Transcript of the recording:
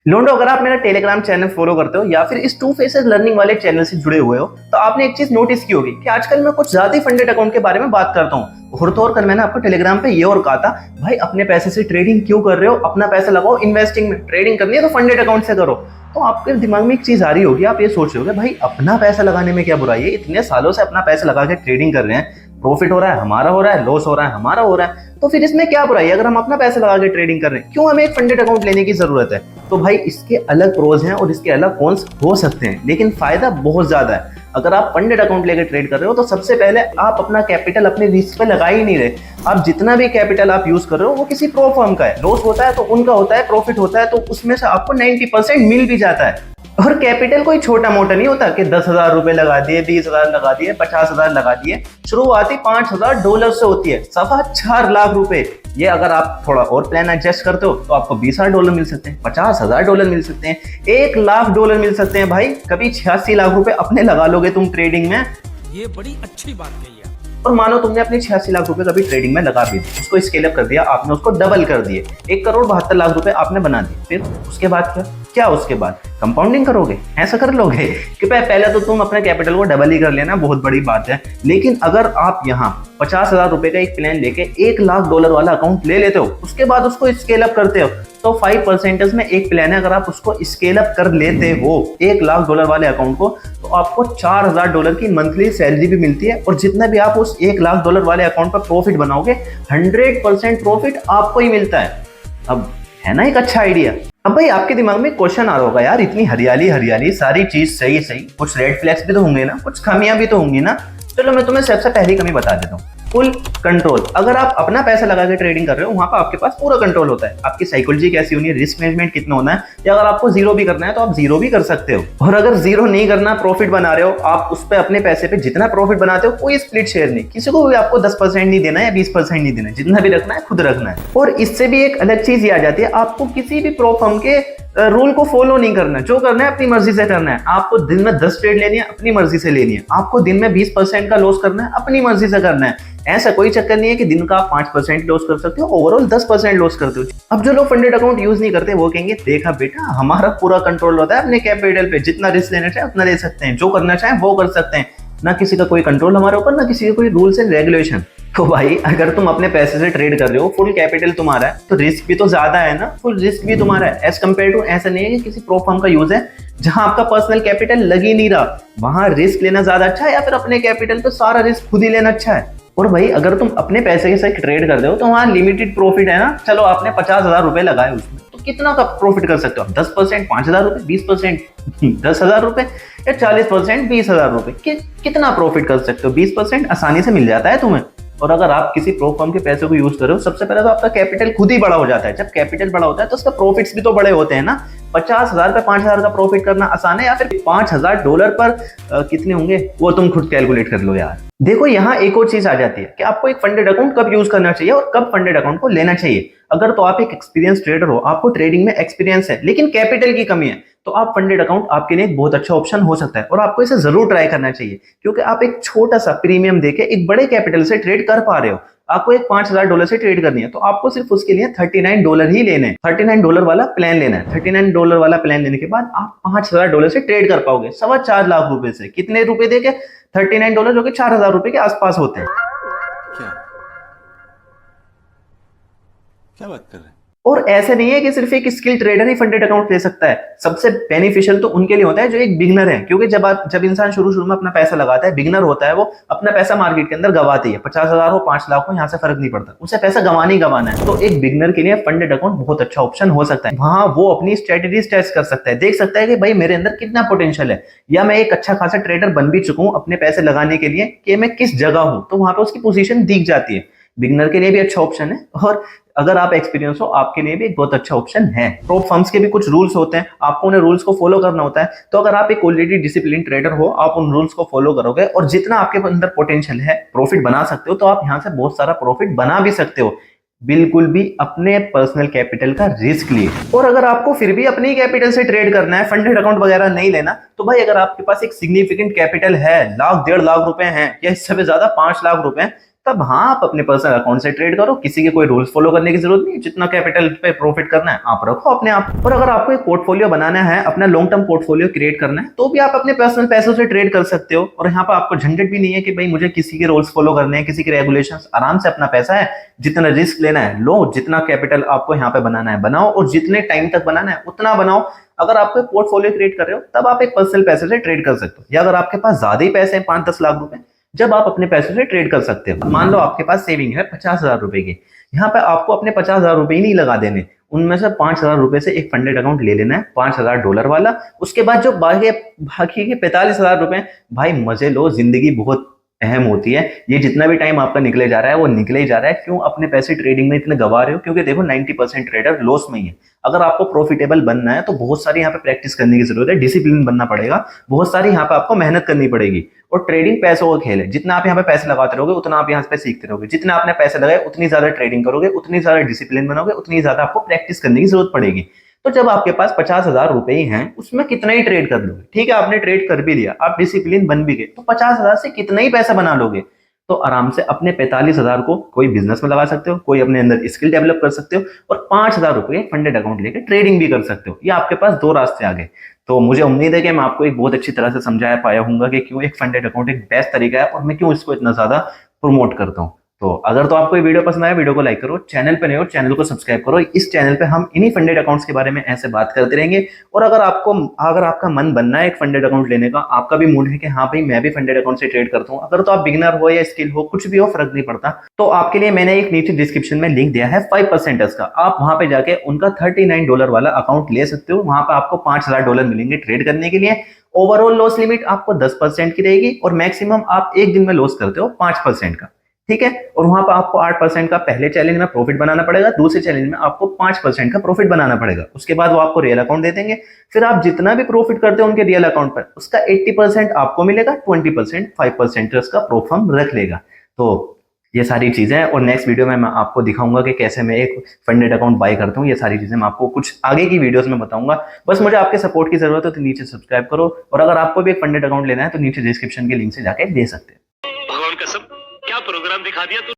लोंडो, अगर आप मेरा टेलीग्राम चैनल फॉलो करते हो या फिर इस टू फेसेस लर्निंग वाले चैनल से जुड़े हुए हो तो आपने एक चीज नोटिस की होगी कि आजकल मैं कुछ ज्यादा ही फंडेड अकाउंट के बारे में बात करता हूँ। और तो और कल मैंने आपको टेलीग्राम पे ये और कहा था, भाई अपने पैसे से ट्रेडिंग क्यों कर रहे हो, अपना पैसा लगाओ इन्वेस्टिंग में। ट्रेडिंग करनी है तो फंडेड अकाउंट से करो। तो आपके दिमाग में एक चीज आ रही होगी, आप ये सोच रहे होगे भाई अपना पैसा लगाने में क्या बुराई है, इतने सालों से अपना पैसा लगा के ट्रेडिंग कर रहे हैं, प्रॉफिट हो रहा है हमारा, हो रहा है लॉस हो रहा है हमारा, हो रहा है, तो फिर इसमें क्या बुराई है? अगर हम अपना पैसा लगा के ट्रेडिंग कर रहे हैं, क्यों हमें एक फंडेड अकाउंट लेने की जरूरत है? तो भाई इसके अलग प्रोज हैं और इसके अलग कॉन्स हो सकते हैं, लेकिन फायदा बहुत ज्यादा है। अगर आप फंडेड अकाउंट लेकर ट्रेड कर रहे हो तो सबसे पहले आप अपना कैपिटल अपने रिस्क पे लगा ही नहीं रहे। आप जितना भी कैपिटल आप यूज कर रहे हो वो किसी प्रो फर्म का है, लॉस होता है तो उनका होता है, प्रॉफिट होता है तो उसमें से आपको 90% मिल भी जाता है। और कैपिटल कोई छोटा मोटा नहीं होता कि 10,000 रुपए लगा दिए, 20,000 लगा दिए, 50,000 लगा दिए। शुरुआती $5,000 से होती है, सवा 4 लाख रुपए। ये अगर आप थोड़ा और प्लान एडजस्ट करते हो तो आपको $20,000 मिल सकते हैं, $50,000 मिल सकते हैं, $1,00,000 मिल सकते हैं। भाई कभी 86 लाख रुपए अपने लगा लोगे तुम ट्रेडिंग में। ये बड़ी अच्छी बात कही है। और मानो तुमने अपने 86 लाख रुपए कभी ट्रेडिंग में लगा दिए, उसको स्केल अप कर दिया, आपने उसको डबल कर दिए, 1,72,00,000 रुपए आपने बना दिए। फिर उसके बाद क्या उसके बाद कंपाउंडिंग करोगे? ऐसा कर लोगे कि पहले तो तुम अपने कैपिटल को डबल ही कर लेना, बहुत बड़ी बात है। लेकिन अगर आप यहाँ 50,000 रुपए का एक प्लान लेके $1,00,000 वाला अकाउंट ले लेते हो, उसके बाद उसको स्केल अप करते हो, तो 5% में एक प्लान है, अगर आप उसको स्केल अप कर लेते हो $1,00,000 वाले अकाउंट को, तो आपको $4,000 की मंथली सैलरी भी मिलती है। और जितना भी आप उस $1,00,000 वाले अकाउंट पर प्रॉफिट बनाओगे, 100% प्रॉफिट आपको ही मिलता है। अब है ना एक अच्छा आइडिया? अब भाई आपके दिमाग में क्वेश्चन आ रहा होगा, यार इतनी हरियाली हरियाली, सारी चीज सही सही, कुछ रेड फ्लैग्स भी तो होंगे ना, कुछ खामियां भी तो होंगी ना। चलो मैं तुम्हें सबसे पहली कमी बता देता हूँ, फुल कंट्रोल। अगर आप अपना पैसा लगा के ट्रेडिंग कर रहे हो, वहां पर आपके पास पूरा कंट्रोल होता है। आपकी साइकोलॉजी कैसी होनी है, रिस्क मैनेजमेंट कितना होना है, या अगर आपको जीरो भी करना है तो आप जीरो भी कर सकते हो। और अगर जीरो नहीं करना, प्रॉफिट बना रहे हो, आप उस पर अपने पैसे पे जितना प्रॉफिट बनाते हो कोई स्प्लिट शेयर नहीं, किसी को भी आपको 10% नहीं देना है या 20% नहीं देना है, जितना भी रखना है खुद रखना है। और इससे भी एक अलग चीज ये आ जाती है, आपको किसी भी प्रो फर्म के रूल को फॉलो नहीं करना है, जो करना है अपनी मर्जी से करना है। आपको दिन में 10 ट्रेड लेनी है, अपनी मर्जी से लेनी है। आपको दिन में 20% का लॉस करना है, अपनी मर्जी से करना है। ऐसा कोई चक्कर नहीं है कि दिन का आप 5% लॉस कर सकते हो, ओवरऑल 10% लॉस करते हो। अब जो लोग फंडेड अकाउंट यूज नहीं करते वो कहेंगे, देखा बेटा हमारा पूरा कंट्रोल होता है अपने कैपिटल पे, जितना रिस्क लेना चाहे उतना ले सकते हैं, जो करना चाहे वो कर सकते हैं, ना किसी का कोई कंट्रोल हमारे ऊपर, ना किसी का कोई रूल्स एंड रेगुलेशन। तो भाई अगर तुम अपने पैसे से ट्रेड कर रहे हो, फुल कैपिटल तुम्हारा है, तो रिस्क भी तो ज्यादा है ना, फुल रिस्क भी तुम्हारा है एज कम्पेयर टू। ऐसा नहीं है कि किसी प्रो फर्म का यूज है जहां आपका पर्सनल कैपिटल लग ही नहीं रहा, वहां रिस्क लेना ज्यादा अच्छा है या फिर अपने कैपिटल पे सारा रिस्क खुद ही लेना अच्छा है। और भाई अगर तुम अपने पैसे के साथ ट्रेड कर रहे हो तो वहां लिमिटेड प्रॉफिट है ना। चलो आपने 50,000 रुपए लगाए उसमें, तो कितना का प्रॉफिट कर सकते हो आप? 10% 5,000 रुपए, 20% 10,000 रुपए, या 40% 20,000 रुपए, कितना प्रॉफिट कर सकते हो? 20% आसानी से मिल जाता है तुम्हें। और अगर आप किसी प्रो फर्म के पैसे को यूज कर रहे हो, सबसे पहले तो आपका कैपिटल खुद ही बड़ा हो जाता है। जब कैपिटल बड़ा होता है तो उसका प्रॉफिट्स भी तो बड़े होते हैं ना। 50,000 पे 5,000 का प्रॉफिट करना आसान है, या फिर $5,000 पर कितने होंगे वो तुम खुद कैलकुलेट कर लो यार। देखो यहाँ एक और चीज आ जाती है कि आपको एक फंडेड अकाउंट कब यूज करना चाहिए और कब फंडेड अकाउंट को लेना चाहिए। अगर तो आप एक एक्सपीरियंस ट्रेडर हो, आपको ट्रेडिंग में एक्सपीरियंस है लेकिन कैपिटल की कमी है, तो आप फंडेड अकाउंट आपके लिए एक बहुत अच्छा ऑप्शन हो सकता है और आपको इसे जरूर ट्राई करना चाहिए, क्योंकि आप एक छोटा सा प्रीमियम देके एक बड़े कैपिटल से ट्रेड कर पा रहे हो। आपको एक $5,000 से ट्रेड करनी है तो आपको सिर्फ उसके लिए $39 ही लेने हैं, $39 वाला प्लान लेना है। $39 वाला प्लान लेने के बाद आप $5,000 से ट्रेड कर पाओगे, 4.25 लाख रुपए से। कितने रुपए देके? $39, जो कि 4,000 रुपए के आसपास होते हैं। क्या क्या बात कर रहे हैं? और ऐसे नहीं है कि सिर्फ एक स्किल ट्रेडर ही फंडेड अकाउंट ले सकता है। सबसे बेनिफिशियल तो उनके लिए होता है जो एक बिगनर है, क्योंकि जब इंसान शुरू में अपना पैसा लगाता है, बिगनर होता है, वो अपना पैसा मार्केट के अंदर गवाती है। 50,000 हो 5 लाख हो, यहाँ से फर्क नहीं पड़ता, उसे पैसा गंवाना ही गंवाना है। तो एक बिगनर के लिए फंडेड अकाउंट बहुत अच्छा ऑप्शन हो सकता है। वहां वो अपनी स्ट्रेटेजीज टेस्ट कर सकता है, देख सकता है कि भाई मेरे अंदर कितना पोटेंशियल है, या मैं एक अच्छा खासा ट्रेडर बन भी चुका हूँ अपने पैसे लगाने के लिए, कि मैं किस जगह हूँ। तो वहां पे उसकी पोजीशन दिख जाती है। बिगनर के लिए भी अच्छा ऑप्शन है, और अगर आप एक्सपीरियंस हो आपके लिए भी एक बहुत अच्छा ऑप्शन है। प्रो फर्म्स के भी कुछ रूल्स होते हैं, आपको उन्हें रूल्स को फॉलो करना होता है। तो अगर आप एक ऑलरेडी डिसिप्लिन ट्रेडर हो, आप उन रूल्स को फॉलो करोगे और जितना आपके अंदर पोटेंशियल है, प्रॉफिट बना सकते हो, तो आप यहाँ से बहुत सारा प्रॉफिट बना भी सकते हो, बिल्कुल भी अपने पर्सनल कैपिटल का रिस्क लिए। और अगर आपको फिर भी अपने कैपिटल से ट्रेड करना है, फंडेड अकाउंट वगैरह नहीं लेना, तो भाई अगर आपके पास एक सिग्निफिकेंट कैपिटल है, 1,00,000 1,50,000 रुपए हैं, या इससे भी ज्यादा 5 लाख रुपए, तब हाँ आप अपने पर्सनल अकाउंट से ट्रेड करो, किसी के कोई रूल्स फॉलो करने की जरूरत नहीं। जितना कैपिटल पे प्रॉफिट करना है आप रखो अपने आप। और अगर आपको एक पोर्टफोलियो बनाना है, अपना लॉन्ग टर्म पोर्टफोलियो क्रिएट करना है, तो भी आप अपने पर्सनल पैसों से ट्रेड कर सकते हो। और यहाँ पर आपको झंझट भी नहीं है कि भाई मुझे किसी के रूल्स फॉलो करने हैं, किसी के रेगुलेशंस। आराम से अपना पैसा है, जितना रिस्क लेना है लो, जितना कैपिटल आपको यहाँ पे बनाना है बनाओ, और जितने टाइम तक बनाना है उतना बनाओ। अगर आप कोई पोर्टफोलियो क्रिएट कर रहे हो तब आप एक पर्सनल पैसे से ट्रेड कर सकते हो, या अगर आपके पास ज्यादा ही पैसे हैं 5-10 लाख रुपए, जब आप अपने पैसों से ट्रेड कर सकते हो। मान लो आपके पास सेविंग है 50,000 रुपए की, यहाँ पे आपको अपने 50,000 रुपए ही नहीं लगा देने, उनमें से 5,000 रुपए से एक फंडेड अकाउंट ले लेना है $5,000 वाला। उसके बाद जो बाकी के 45,000 रुपए, भाई मजे लो, जिंदगी बहुत अहम होती है। ये जितना भी टाइम आपका निकले जा रहा है वो निकले ही जा रहा है। क्यों अपने पैसे ट्रेडिंग में इतने गवा रहे हो? क्योंकि देखो 90% ट्रेडर लॉस में ही है। अगर आपको प्रॉफिटेबल बनना है तो बहुत सारी यहाँ पे प्रैक्टिस करने की जरूरत है, डिसिप्लिन बनना पड़ेगा, बहुत सारी यहाँ पे आपको मेहनत करनी पड़ेगी। और ट्रेडिंग पैसों का खेल है, जितना आप यहाँ पे पैसे लगाते रहोगे उतना आप यहाँ पे सीखते रहोगे। जितना आपने पैसे लगाए उतनी ज्यादा ट्रेडिंग करोगे, उतनी ज्यादा डिसिप्लिन बनोगे, उतनी ज्यादा आपको प्रैक्टिस करने की जरूरत पड़ेगी। तो जब आपके पास 50,000 रुपए ही हैं, उसमें कितना ही ट्रेड कर लोगे। ठीक है, आपने ट्रेड कर भी लिया, आप डिसिप्लिन बन भी गए, तो 50,000 से कितना ही पैसा बना लोगे। तो आराम से अपने 45,000 को कोई बिजनेस में लगा सकते हो, कोई अपने अंदर स्किल डेवलप कर सकते हो, और 5,000 रुपए फंडेड अकाउंट लेके ट्रेडिंग भी कर सकते हो। ये आपके पास दो रास्ते आ गए। तो मुझे उम्मीद है कि मैं आपको एक बहुत अच्छी तरह से समझा पाया हूँ कि क्यों एक फंडेड अकाउंट एक बेस्ट तरीका है और मैं क्यों इसको इतना ज्यादा प्रमोट करता हूँ। तो अगर तो आपको ये वीडियो पसंद आया, वीडियो को लाइक करो, चैनल पे नए हो चैनल को सब्सक्राइब करो। इस चैनल पे हम इन्हीं फंडेड अकाउंट्स के बारे में ऐसे बात करते रहेंगे। और अगर आपका मन बनना है एक फंडेड अकाउंट लेने का, आपका भी मूड है कि हाँ भाई मैं भी फंडेड अकाउंट से ट्रेड करता हूँ, अगर तो आप बिगिनर हो या स्किल हो, कुछ भी हो फर्क नहीं पड़ता, तो आपके लिए मैंने एक नीचे डिस्क्रिप्शन में लिंक दिया है 5% का। आप वहां पे जाके उनका $39 वाला अकाउंट ले सकते हो। वहां पे आपको $5,000 मिलेंगे ट्रेड करने के लिए। ओवरऑल लॉस लिमिट आपको 10% की रहेगी, और मैक्सिमम आप एक दिन में लॉस करते हो 5% का। ठीक है, और वहां पर आपको 8% का पहले चैलेंज में प्रॉफिट बनाना पड़ेगा, दूसरे चैलेंज में आपको 5% का प्रॉफिट बनाना पड़ेगा। उसके बाद वो आपको रियल अकाउंट दे देंगे। फिर आप जितना भी प्रॉफिट करते हो उनके रियल अकाउंट पर, उसका 80% आपको मिलेगा, 20% 5% उसका प्रो फर्म रख लेगा। तो ये सारी चीजें हैं, और नेक्स्ट वीडियो में मैं आपको दिखाऊंगा कि कैसे मैं एक फंडेड अकाउंट बाय करता हूँ। ये सारी चीजें मैं आपको कुछ आगे की वीडियोस में बताऊंगा। बस मुझे आपके सपोर्ट की जरूरत है, तो नीचे सब्सक्राइब करो, और अगर आपको भी एक फंडेड अकाउंट लेना है तो नीचे डिस्क्रिप्शन के लिंक से जाके दे सकते हैं। भगवान कसम क्या प्रोग्राम दिखा दिया तू।